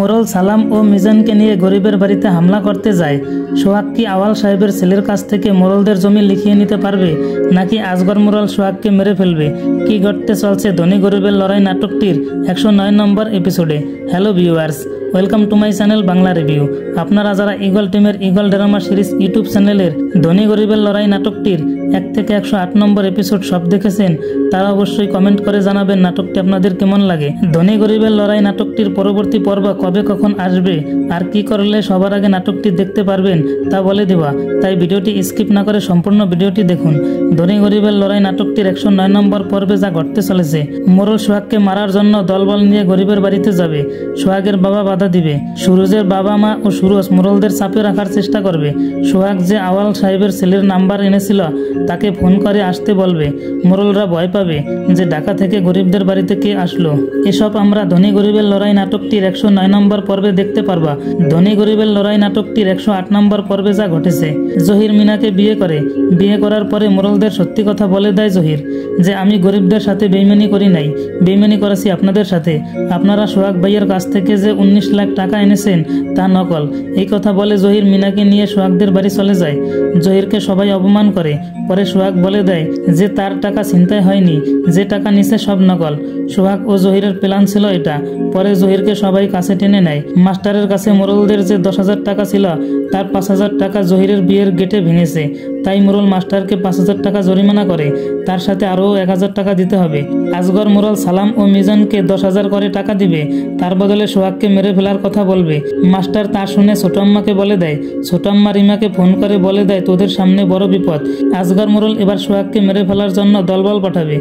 মোরল সালাম ও মিজানকে নিয়ে গরিবের বাড়িতে হামলা করতে যায়। সোহাগ কি আওয়াল সাহেবের ছেলের কাছ থেকে মোরলদের জমি লিখিয়ে নিতে পারবে, নাকি আজগর মোরল সোহাগকে মেরে ফেলবে? কি ঘটতে চলছে ধনী গরিবের লড়াই নাটকটির 109 নম্বর এপিসোডে। Hello viewers, welcome to my channel Bangla review. আপনারা যারা ইগল টিমের ইগল ড্রামা সিরিজ ইউটিউব চ্যানেলের ধনী গরিবের লড়াই নাটকটির 1 থেকে 108 নম্বর এপিসোড সব দেখেছেন, তারা অবশ্যই কমেন্ট করে জানাবেন নাটকটি আপনাদের কেমন লাগে। ধনী গরিবের লড়াই নাটকটির পরবর্তী পর্ব কবে কখন আসবে আর কি করলে সবার আগে নাটকটি দেখতে পারবেন তা বলে দেওয়া, তাই ভিডিওটি স্কিপ না করে সম্পূর্ণ ভিডিওটি দেখুন। ধনী গরিবের লড়াই নাটকটির 109 নম্বর পর্বে যা ঘটতে চলেছে, মোরল সোহাগকে মারার জন্য দলবল নিয়ে গরিবের বাড়িতে যাবে। সোহাগের বাবা বাধা দিবে। সুরজের বাবা মা ও সুরজ মোরলদের চাপে রাখার চেষ্টা করবে। সোহাগ যে আওয়াল সাহেবের ছেলের নাম্বার এনেছিল তাকে ফোন করে আসতে বলবে। মোরলরা ভয় পাবে যে ঢাকা থেকে গরিবদের বাড়িতে কে আসলো। এসব আমরা ধনী গরিবের লড়াই নাটকটির 109 নম্বর পর্বে দেখতে পারবা। ধনী গরিবের লড়াই নাটকটির 108 নম্বর পর্বে যা ঘটেছে, জহির মিনাকে বিয়ে করে। বিয়ে করার পরে মোরলদের সত্যি কথা বলে দেয় জহির যে আমি গরিবদের সাথে বেইমানি করি নাই, বেইমানি করেছি আপনাদের সাথে। আপনারা সোহাগ ভাইয়ের কাছ থেকে যে 19 লাখ টাকা এনেছেন তা নকল। এই কথা বলে জহির মিনাকে নিয়ে সোহাগদের বাড়ি চলে যায়। জহিরকে সবাই অপমান করে। পরে সোহাগ বলে দেয় যে তার টাকা ছিনতাই হয়নি, যে টাকা নিছে সব নকল। সোহাগ ও জহিরের প্ল্যান ছিল এটা। পরে জহিরকে সবাই কাছে টেনে নেয়। মাস্টারের কাছে মোরলদের যে 10,000 টাকা ছিল তার 5,000 টাকা জহিরের বিয়ের গেটে ভেঙেছে, তাই মোরল মাস্টারকে 5,000 টাকা জরিমানা করে। তার সাথে আরও 1,000 টাকা দিতে হবে। আজগর মোরল সালাম ও মিজানকে 10,000 করে টাকা দিবে, তার বদলে সোহাগকে মেরে ফেলার কথা বলবে। মাস্টার তা শুনে ছোট আম্মাকে বলে দেয়। ছোট আম্মা রিমাকে ফোন করে বলে দেয় তোদের সামনে বড় বিপদ। আজগর মোরল এবার সোহাগকে মেরে ফেলার জন্য দলবল পাঠাবে।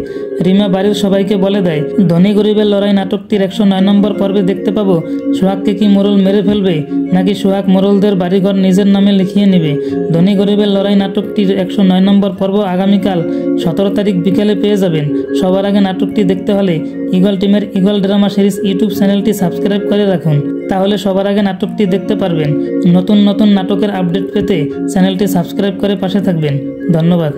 রিমা বাড়ির সবাইকে বলে দেয়। ধনী গরিবের লড়াই নাটকটির 109 নম্বর পর্বে দেখতে পাবো সোহাগকে কি মোরল মেরে ফেলবে, নাকি সোহাগ মোরলদের বাড়িঘর নিজের নামে লিখিয়ে নেবে। ধনী গরিবের লড়াই নাটকটির 109 নম্বর পর্ব আগামীকাল 17 তারিখ বিকেলে পেয়ে যাবেন। সবার আগে নাটকটি দেখতে হলে ইগল টিমের ইগল ড্রামা সিরিজ ইউটিউব চ্যানেলটি সাবস্ক্রাইব করে রাখুন, তাহলে সবার আগে নাটকটি দেখতে পারবেন। নতুন নতুন নাটকের আপডেট পেতে চ্যানেলটি সাবস্ক্রাইব করে পাশে থাকবেন। ধন্যবাদ।